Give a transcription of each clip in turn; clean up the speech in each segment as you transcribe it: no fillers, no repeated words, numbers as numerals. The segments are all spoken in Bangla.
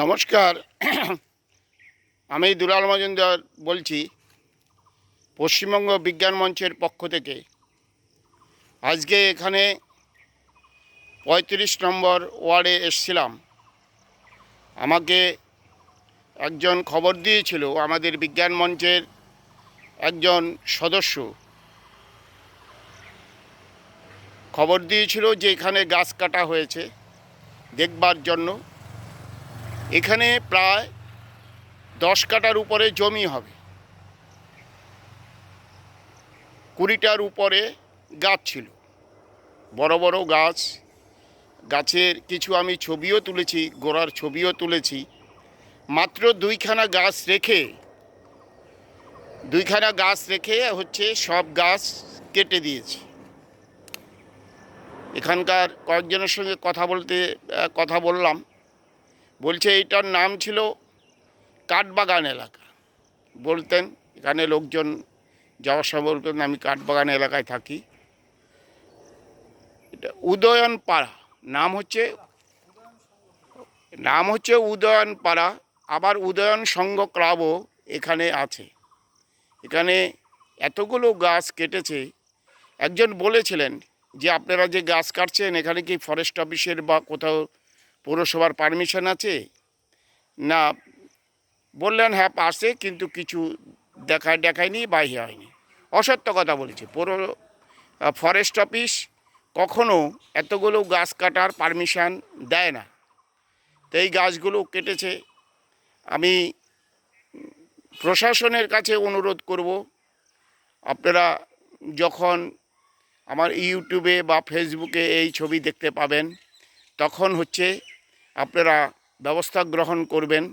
নমস্কার। আমি দুলাল মজুমদার বলছি পশ্চিমবঙ্গ বিজ্ঞান মঞ্চের পক্ষ থেকে। আজকে এখানে ৩৫ নম্বর ওয়ার্ডে এসেছিলাম। আমাকে একজন খবর দিয়েছিল, আমাদের বিজ্ঞান মঞ্চের একজন সদস্য খবর দিয়েছিল যে এখানে গাছ কাটা হয়েছে দেখবার জন্য। এখানে প্রায় 10 কাঠার উপরে জমি হবে, 20টার উপরে গাছ ছিল, বড় বড় গাছ। গাছের কিছু আমি ছবিও তুলেছি, গোড়ার ছবিও তুলেছি। মাত্র দুইখানা গাছ রেখে হচ্ছে সব গাছ কেটে দিয়েছে। এখানকার কয়েকজনের সঙ্গে কথা বললাম, বলছে এইটার নাম ছিল কাঠবাগান এলাকা। বলতেন এখানে লোকজন যাওয়ার সময় বলতেন আমি কাঠবাগান এলাকায় থাকি। এটা উদয়ন পাড়া নাম হচ্ছে উদয়ন পাড়া। আবার উদয়ন সংঘ ক্লাবও এখানে আছে। এখানে এতগুলো গাছ কেটেছে। একজন বলেছিলেন যে আপনারা যে গাছ কাটছেন এখানে কি ফরেস্ট অফিসের বা কোথাও পৌরসভার পারমিশন আছে? না, বললেন হ্যাঁ আছে, কিন্তু কিছু দেখায়নি বা হয়নি। অসত্য কথা বলেছে। ফরেস্ট অফিস কখনো এতগুলো গাছ কাটার পারমিশন দেয় না। তো এই গাছগুলো কেটেছে। আমি প্রশাসনের কাছে অনুরোধ করব, আপনারা যখন আমার ইউটিউবে বা ফেসবুকে এই ছবি দেখতে পাবেন তখন হচ্ছে আপনারা ব্যবস্থা গ্রহণ করবেন।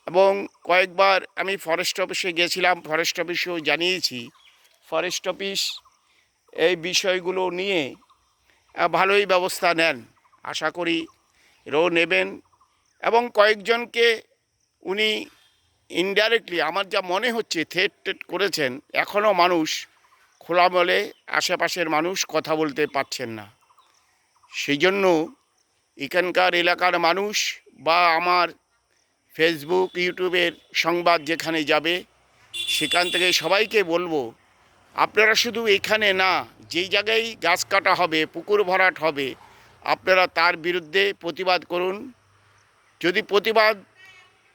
এবং কয়েকবার আমি ফরেস্ট অফিসে গেছিলাম, ফরেস্ট অফিসেও জানিয়েছি। ফরেস্ট অফিস এই বিষয়গুলো নিয়ে ভালোই ব্যবস্থা নেন, আশা করি নেবেন। এবং কয়েকজনকে উনি ইনডাইরেক্টলি, আমার যা মনে হচ্ছে, থ্রেট করেছেন। এখনও মানুষ খোলামেলা, আশেপাশের মানুষ কথা বলতে পারছেন না। সেই জন্য এখানকার এলাকার মানুষ বা আমার ফেসবুক ইউটিউবের সংবাদ যেখানে যাবে সেখান থেকে সবাইকে বলবো, আপনারা শুধু এখানে না, যেই জায়গায় গাছ কাটা হবে, পুকুর ভরাট হবে, আপনারা তার বিরুদ্ধে প্রতিবাদ করুন। যদি প্রতিবাদ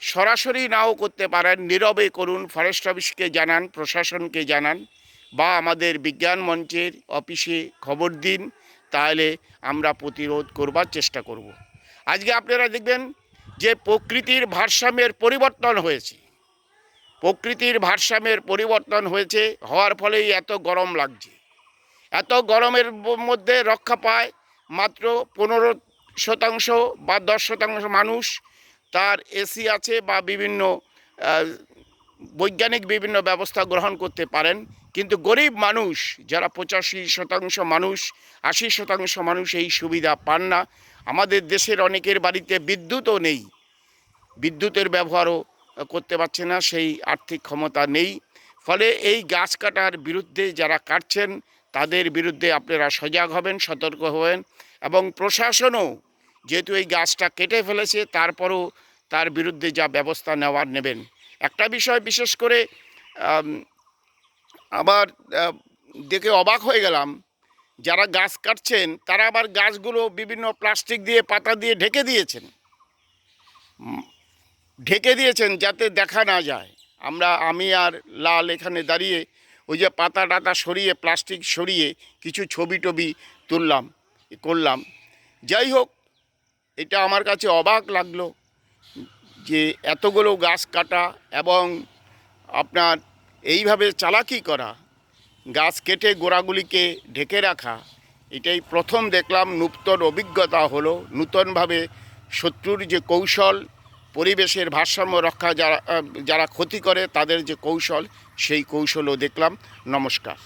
সরাসরি নাও করতে পারেন, নীরবে করুন, ফরেস্ট অফিসকে জানান, প্রশাসনকে জানান, বা আমাদের বিজ্ঞান মঞ্চের অফিসে খবর দিন। তাহলে আমরা প্রতিরোধ করবার চেষ্টা করব। আজকে আপনারা দেখবেন যে প্রকৃতির ভারসাম্যের পরিবর্তন হয়েছে, হওয়ার ফলেই এত গরম লাগছে। এত গরমের মধ্যে রক্ষা পায় মাত্র 15% বা 10% মানুষ। তার এসি আছে বা বিভিন্ন বৈজ্ঞানিক বিভিন্ন ব্যবস্থা গ্রহণ করতে পারেন। কিন্তু গরিব মানুষ যারা 85% মানুষ, 80% মানুষ এই সুবিধা পান না। আমাদের দেশের অনেকের বাড়িতে বিদ্যুৎও নেই, বিদ্যুতের ব্যবহারও করতে পারছে না, সেই আর্থিক ক্ষমতা নেই। ফলে এই গাছ কাটার বিরুদ্ধে যারা কাটছেন তাদের বিরুদ্ধে আপনারা সজাগ হবেন, সতর্ক হবেন। এবং প্রশাসনও যেহেতু এই গাছটা কেটে ফেলেছে, তারপরও তার বিরুদ্ধে যা ব্যবস্থা নেবেন। একটা বিষয় বিশেষ করে আবার দেখে অবাক হয়ে গেলাম, যারা গাছ কাটছেন তারা আবার গাছগুলো বিভিন্ন প্লাস্টিক দিয়ে, পাতা দিয়ে ঢেকে দিয়েছেন যাতে দেখা না যায়। আমি আর লাল এখানে দাঁড়িয়ে ওই যে পাতা টাতা সরিয়ে, প্লাস্টিক সরিয়ে কিছু ছবি করলাম। যাই হোক, এটা আমার কাছে অবাক লাগলো যে এতগুলো গাছ কাটা এবং আপনার এইভাবে চালাকি করা, গাছ কেটে গোড়াগুলিকে ঢেকে রাখা, এটাই প্রথম দেখলাম। নূতন অভিজ্ঞতা হলো, নূতনভাবে শত্রুর যে কৌশল, পরিবেশের ভারসাম্য রক্ষা যারা ক্ষতি করে তাদের যে কৌশল, সেই কৌশলও দেখলাম। নমস্কার।